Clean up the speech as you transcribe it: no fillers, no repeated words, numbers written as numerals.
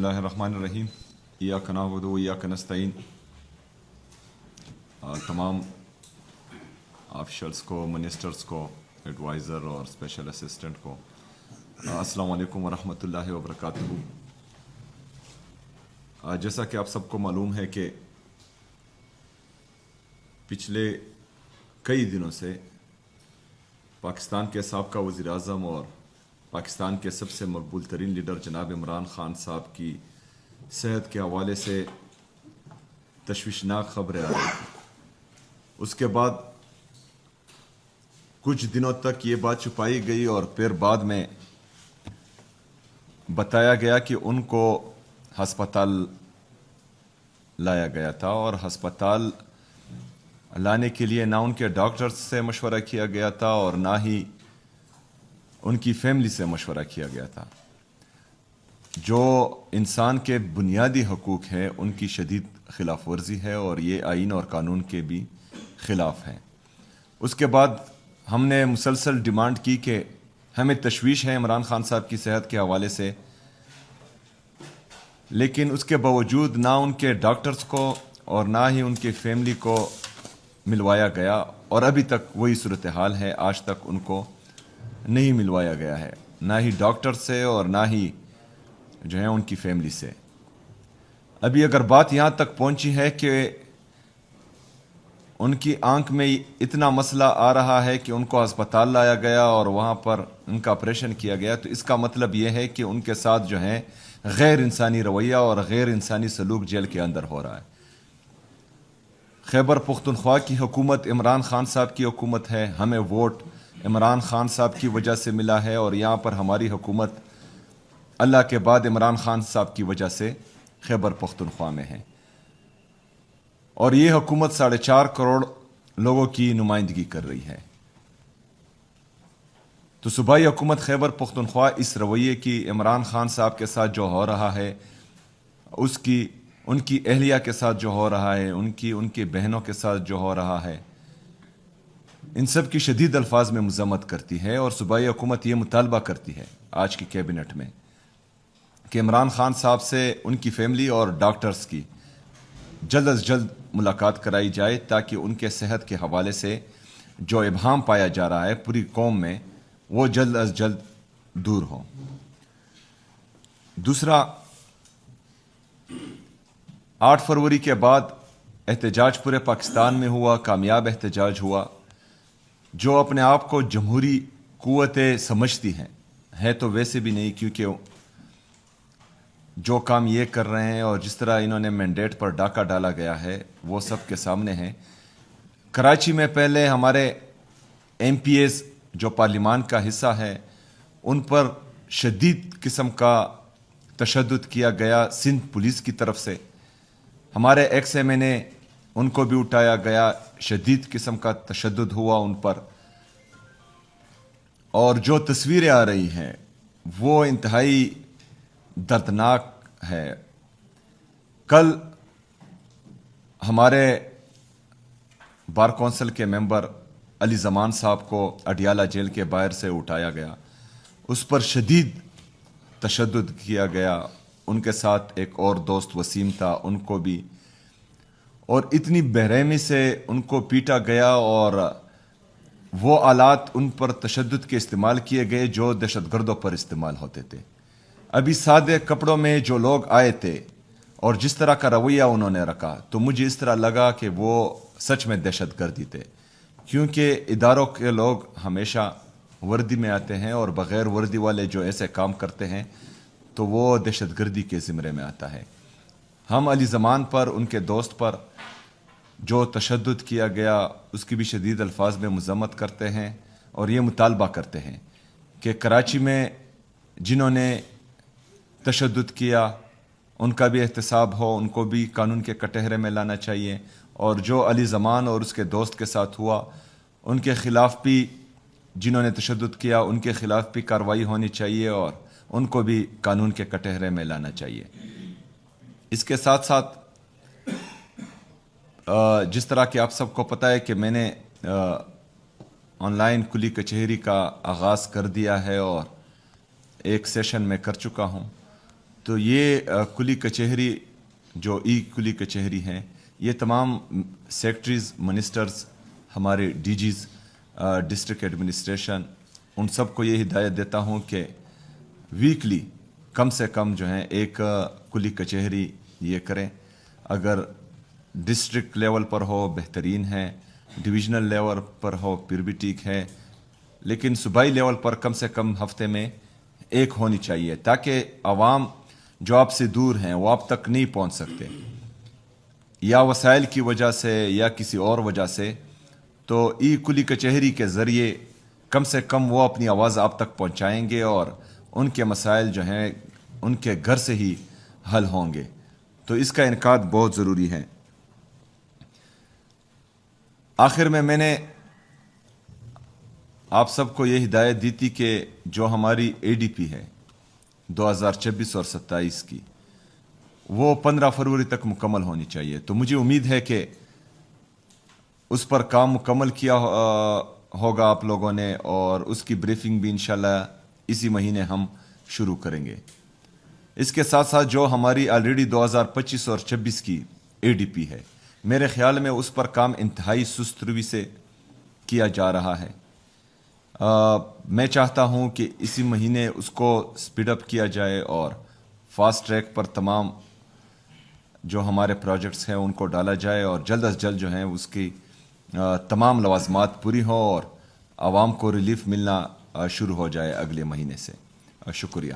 बिस्मिल्लाहिर्रहमानिर्रहीम। इय्याक नअबुदु व इय्याक नस्तईन। तमाम ऑफिशल्स को, मिनिस्टर्स को, एडवाइज़र और स्पेशल असिस्टेंट को अस्सलाम वालेकुम व रहमतुल्लाहि व बरकातुहू। जैसा कि आप सबको मालूम है कि पिछले कई दिनों से पाकिस्तान के साबका वज़ीर-ए-आज़म और पाकिस्तान के सबसे मकबूल तरीन लीडर जनाब इमरान खान साहब की सेहत के हवाले से तशवीशनाक खबरें आ रही थी। उसके बाद कुछ दिनों तक ये बात छुपाई गई और फिर बाद में बताया गया कि उनको हस्पताल लाया गया था और हस्पताल लाने के लिए ना उनके डॉक्टर्स से मशवरा किया गया था और ना ही उनकी फैमिली से मशवरा किया गया था। जो इंसान के बुनियादी हकूक़ हैं उनकी शदीद खिलाफ वर्जी है और ये आइन और कानून के भी ख़िलाफ़ है। उसके बाद हमने मुसलसल डिमांड की कि हमें तशवीश है इमरान खान साहब की सेहत के हवाले से, लेकिन उसके बावजूद ना उनके डॉक्टर्स को और ना ही उनकी फैमिली को मिलवाया गया और अभी तक वही सूरत हाल है। आज तक उनको नहीं मिलवाया गया है, ना ही डॉक्टर से और ना ही जो है उनकी फैमिली से। अभी अगर बात यहाँ तक पहुँची है कि उनकी आंख में इतना मसला आ रहा है कि उनको अस्पताल लाया गया और वहाँ पर उनका ऑपरेशन किया गया, तो इसका मतलब ये है कि उनके साथ जो है गैर इंसानी रवैया और गैर इंसानी सलूक जेल के अंदर हो रहा है। खैबर पख्तूनख्वा की हुकूमत इमरान खान साहब की हुकूमत है। हमें वोट इमरान खान साहब की वजह से मिला है और यहाँ पर हमारी हुकूमत अल्लाह के बाद इमरान खान साहब की वजह से खैबर पख्तूनख्वा में है और ये हुकूमत 4.5 करोड़ लोगों की नुमाइंदगी कर रही है। तो सूबाई हुकूमत खैबर पख्तूनख्वा इस रवैये की इमरान खान साहब के साथ जो हो रहा है, उनकी अहलिया के साथ जो हो रहा है, उनकी बहनों के साथ जो हो रहा है, इन सब की शदीद अल्फाज में मज़म्मत करती है और सूबाई हुकूमत ये मुतालबा करती है आज की कैबिनेट में कि इमरान खान साहब से उनकी फैमिली और डॉक्टर्स की जल्द अज जल्द मुलाकात कराई जाए ताकि उनके सेहत के हवाले से जो इबहाम पाया जा रहा है पूरी कौम में, वो जल्द अज जल्द दूर हो। दूसरा, 8 फरवरी के बाद एहतजाज पूरे पाकिस्तान में हुआ, कामयाब एहतजाज हुआ। जो अपने आप को जमहूरी कुव्वतें समझती हैं, है तो वैसे भी नहीं, क्योंकि जो काम ये कर रहे हैं और जिस तरह इन्होंने मैंडेट पर डाका डाला गया है वो सब के सामने है। कराची में पहले हमारे MPs जो पार्लिमान का हिस्सा है उन पर शदीद किस्म का तशद्दुद किया गया सिंध पुलिस की तरफ से। हमारे ex-MNA उनको भी उठाया गया, शदीद किस्म का तशद्दुद हुआ उन पर और जो तस्वीरें आ रही हैं वो इंतहाई दर्दनाक है। कल हमारे बार कौंसिल के मेंबर अली ज़मान साहब को अडियाला जेल के बाहर से उठाया गया, उस पर शदीद तशद्दुद किया गया। उनके साथ एक और दोस्त वसीम था, उनको भी, और इतनी बेरहमी से उनको पीटा गया और वो आलात उन पर तशद्दुद के इस्तेमाल किए गए जो दहशतगर्दों पर इस्तेमाल होते थे। अभी सादे कपड़ों में जो लोग आए थे और जिस तरह का रवैया उन्होंने रखा, तो मुझे इस तरह लगा कि वो सच में दहशतगर्दी थे, क्योंकि इदारों के लोग हमेशा वर्दी में आते हैं और बग़ैर वर्दी वाले जो ऐसे काम करते हैं तो वो दहशतगर्दी के ज़िम्रे में आता है। हम अली ज़मान पर, उनके दोस्त पर जो तशद्दुद किया गया उसकी भी शदीद अल्फाज में मज़म्मत करते हैं और ये मुतालबा करते हैं कि कराची में जिन्होंने तशद्दुद किया उनका भी एहतसाब हो, उनको भी कानून के कटहरे में लाना चाहिए और जो अली ज़मान और उसके दोस्त के साथ हुआ उनके ख़िलाफ़ भी, जिन्होंने तशद्दुद किया उनके ख़िलाफ़ भी कार्रवाई होनी चाहिए और उनको भी कानून के कटहरे में लाना चाहिए। इसके साथ साथ जिस तरह कि आप सबको पता है कि मैंने ऑनलाइन कुली कचहरी का आगाज़ कर दिया है और एक सेशन में कर चुका हूँ। تو یہ کلی کچہری جو ای کلی کچہری ہیں یہ تمام سیکٹریز منسٹرز ہمارے ڈی جیز ڈسٹرکٹ ایڈمنسٹریشن ان سب کو یہ ہدایت دیتا ہوں کہ ویکلی کم سے کم جو ہیں ایک کلی کچہری یہ کریں. اگر ڈسٹرکٹ لیول پر ہو بہترین ہے, ڈویژنل لیول پر ہو پھر بھی ٹھیک ہے, لیکن صوبائی لیول پر کم سے کم ہفتے میں ایک ہونی چاہیے تاکہ عوام جو آپ سے دور ہیں وہ آپ تک نہیں پہنچ سکتے یا وسائل کی وجہ سے یا کسی اور وجہ سے. تو ای کلی کچہری کے ذریعے کم سے کم وہ اپنی آواز آپ تک پہنچائیں گے اور ان کے مسائل جو ہیں ان کے گھر سے ہی حل ہوں گے. تو اس کا انعقاد بہت ضروری ہے. آخر میں نے آپ سب کو یہ ہدایت دی تھی کہ جو ہماری اے ڈی پی ہے 2026 اور 27 کی وہ 15 فروری تک مکمل ہونی چاہیے. تو مجھے امید ہے کہ اس پر کام مکمل کیا ہوگا آپ لوگوں نے اور اس کی بریفنگ بھی انشاءاللہ اسی مہینے ہم شروع کریں گے. اس کے ساتھ ساتھ جو ہماری آلریڈی 2025 اور 26 کی اے ڈی پی ہے میرے خیال میں اس پر کام انتہائی سست روی سے کیا جا رہا ہے. میں چاہتا ہوں کہ اسی مہینے اس کو سپیڈ اپ کیا جائے اور فاسٹ ٹریک پر تمام جو ہمارے پروجیکٹس ہیں ان کو ڈالا جائے اور جلد از جلد جو ہیں اس کی تمام لوازمات پوری ہوں اور عوام کو ریلیف ملنا شروع ہو جائے اگلے مہینے سے. شکریہ.